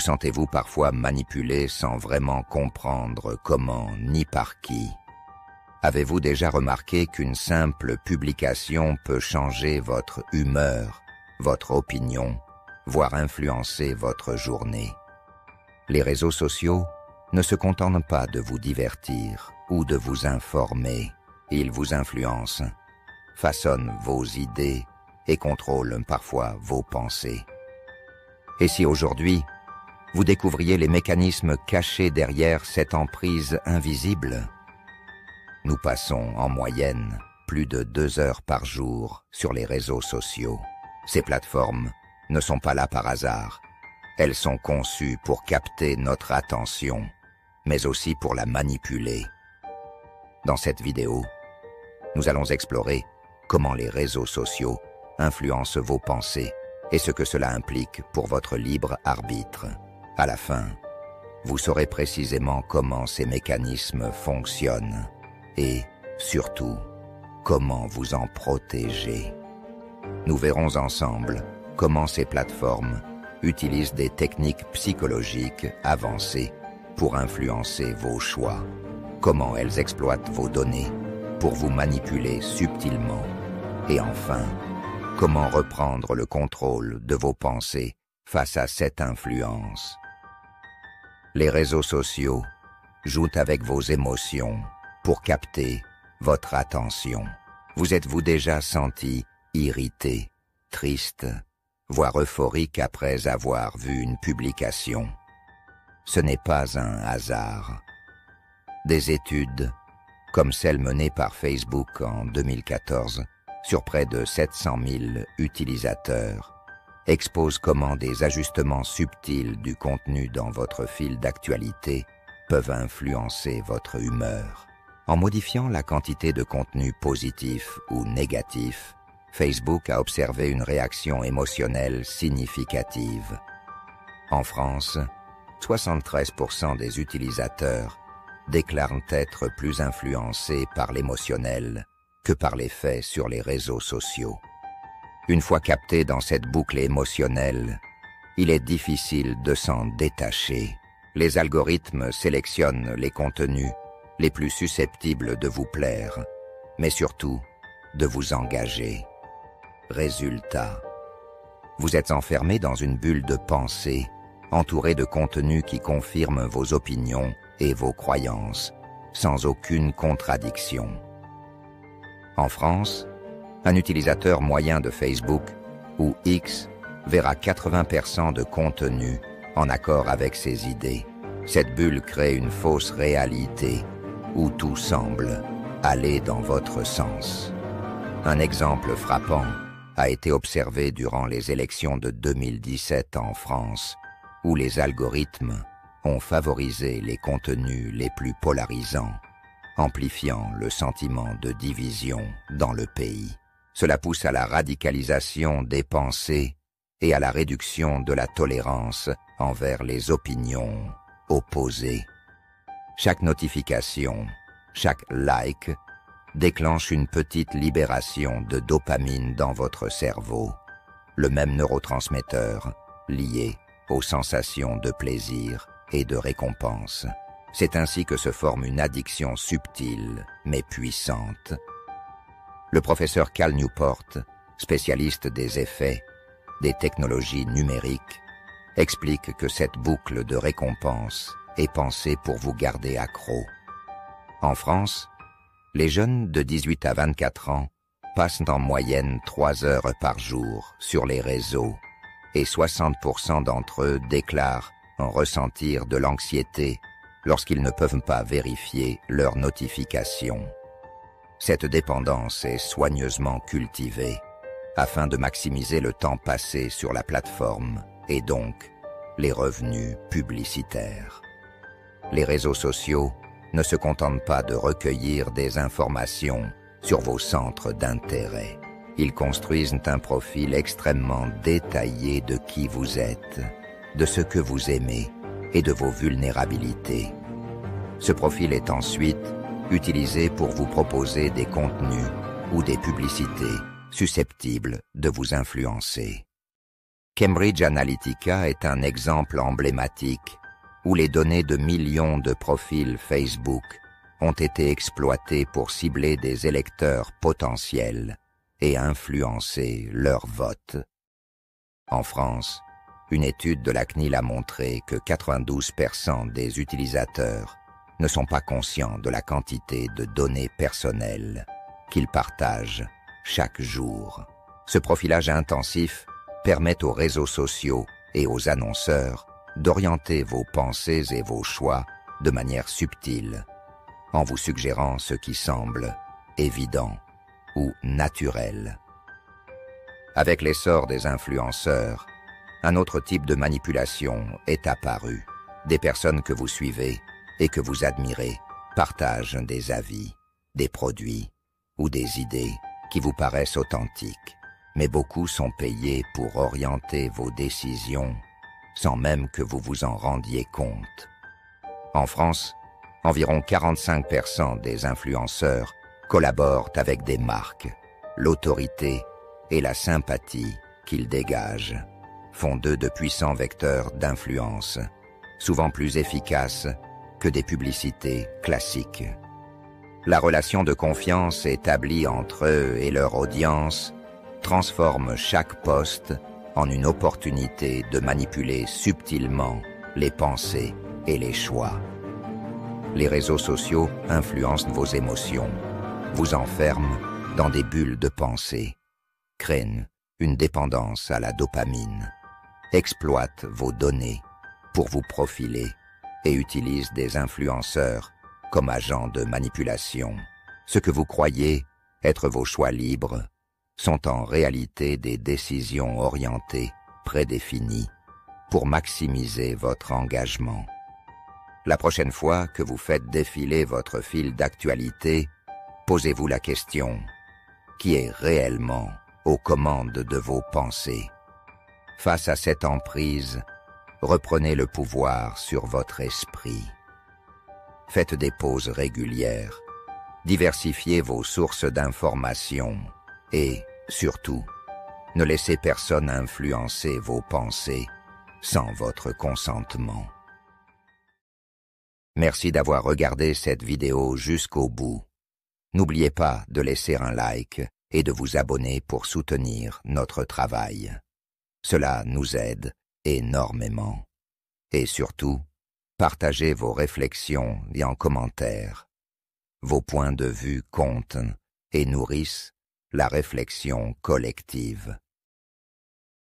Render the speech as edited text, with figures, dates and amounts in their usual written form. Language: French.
sentez-vous parfois manipulé sans vraiment comprendre comment ni par qui? Avez-vous déjà remarqué qu'une simple publication peut changer votre humeur, votre opinion, voire influencer votre journée? Les réseaux sociaux ne se contentent pas de vous divertir ou de vous informer. Ils vous influencent, façonnent vos idées et contrôlent parfois vos pensées. Et si aujourd'hui, vous découvriez les mécanismes cachés derrière cette emprise invisible? Nous passons en moyenne plus de 2 heures par jour sur les réseaux sociaux. Ces plateformes ne sont pas là par hasard. Elles sont conçues pour capter notre attention, mais aussi pour la manipuler. Dans cette vidéo, nous allons explorer comment les réseaux sociaux influencent vos pensées et ce que cela implique pour votre libre arbitre. À la fin, vous saurez précisément comment ces mécanismes fonctionnent et, surtout, comment vous en protéger. Nous verrons ensemble comment ces plateformes utilisent des techniques psychologiques avancées pour influencer vos choix, comment elles exploitent vos données pour vous manipuler subtilement, et enfin, comment reprendre le contrôle de vos pensées face à cette influence. Les réseaux sociaux jouent avec vos émotions pour capter votre attention. Vous êtes-vous déjà senti irrité, triste, voire euphorique après avoir vu une publication? Ce n'est pas un hasard. Des études, comme celle menée par Facebook en 2014, sur près de 700 000 utilisateurs, exposent comment des ajustements subtils du contenu dans votre fil d'actualité peuvent influencer votre humeur. En modifiant la quantité de contenu positif ou négatif, Facebook a observé une réaction émotionnelle significative. En France, 73% des utilisateurs déclarent être plus influencés par l'émotionnel que par les faits sur les réseaux sociaux. Une fois capté dans cette boucle émotionnelle, il est difficile de s'en détacher. Les algorithmes sélectionnent les contenus les plus susceptibles de vous plaire, mais surtout de vous engager. Résultat, vous êtes enfermé dans une bulle de pensée, entouré de contenus qui confirment vos opinions et vos croyances, sans aucune contradiction. En France, un utilisateur moyen de Facebook, ou X, verra 80% de contenu en accord avec ses idées. Cette bulle crée une fausse réalité, où tout semble aller dans votre sens. Un exemple frappant a été observé durant les élections de 2017 en France, où les algorithmes ont favorisé les contenus les plus polarisants, amplifiant le sentiment de division dans le pays. Cela pousse à la radicalisation des pensées et à la réduction de la tolérance envers les opinions opposées. Chaque notification, chaque like déclenche une petite libération de dopamine dans votre cerveau, le même neurotransmetteur lié aux sensations de plaisir et de récompense. C'est ainsi que se forme une addiction subtile mais puissante. Le professeur Cal Newport, spécialiste des effets des technologies numériques, explique que cette boucle de récompense est pensée pour vous garder accro. En France, les jeunes de 18 à 24 ans passent en moyenne 3 heures par jour sur les réseaux et 60% d'entre eux déclarent en ressentir de l'anxiété lorsqu'ils ne peuvent pas vérifier leurs notifications. Cette dépendance est soigneusement cultivée afin de maximiser le temps passé sur la plateforme et donc les revenus publicitaires. Les réseaux sociaux ne se contentent pas de recueillir des informations sur vos centres d'intérêt. Ils construisent un profil extrêmement détaillé de qui vous êtes, de ce que vous aimez et de vos vulnérabilités. Ce profil est ensuite utilisé pour vous proposer des contenus ou des publicités susceptibles de vous influencer. Cambridge Analytica est un exemple emblématique où les données de millions de profils Facebook ont été exploitées pour cibler des électeurs potentiels et influencer leur vote. En France, une étude de la CNIL a montré que 92% des utilisateurs ne sont pas conscients de la quantité de données personnelles qu'ils partagent chaque jour. Ce profilage intensif permet aux réseaux sociaux et aux annonceurs d'orienter vos pensées et vos choix de manière subtile, en vous suggérant ce qui semble évident ou naturel. Avec l'essor des influenceurs, un autre type de manipulation est apparu. Des personnes que vous suivez et que vous admirez partagent des avis, des produits ou des idées qui vous paraissent authentiques. Mais beaucoup sont payés pour orienter vos décisions sans même que vous vous en rendiez compte. En France, environ 45% des influenceurs collaborent avec des marques. L'autorité et la sympathie qu'ils dégagent font d'eux de puissants vecteurs d'influence, souvent plus efficaces que des publicités classiques. La relation de confiance établie entre eux et leur audience transforme chaque post en une opportunité de manipuler subtilement les pensées et les choix. Les réseaux sociaux influencent vos émotions, vous enferment dans des bulles de pensée, créent une dépendance à la dopamine, exploitent vos données pour vous profiler et utilisent des influenceurs comme agents de manipulation. Ce que vous croyez être vos choix libres sont en réalité des décisions orientées, prédéfinies, pour maximiser votre engagement. La prochaine fois que vous faites défiler votre fil d'actualité, posez-vous la question: qui est réellement aux commandes de vos pensées? Face à cette emprise, reprenez le pouvoir sur votre esprit. Faites des pauses régulières, diversifiez vos sources d'informations et, surtout, ne laissez personne influencer vos pensées sans votre consentement. Merci d'avoir regardé cette vidéo jusqu'au bout. N'oubliez pas de laisser un like et de vous abonner pour soutenir notre travail. Cela nous aide énormément. Et surtout, partagez vos réflexions et en commentaire. Vos points de vue comptent et nourrissent la réflexion collective.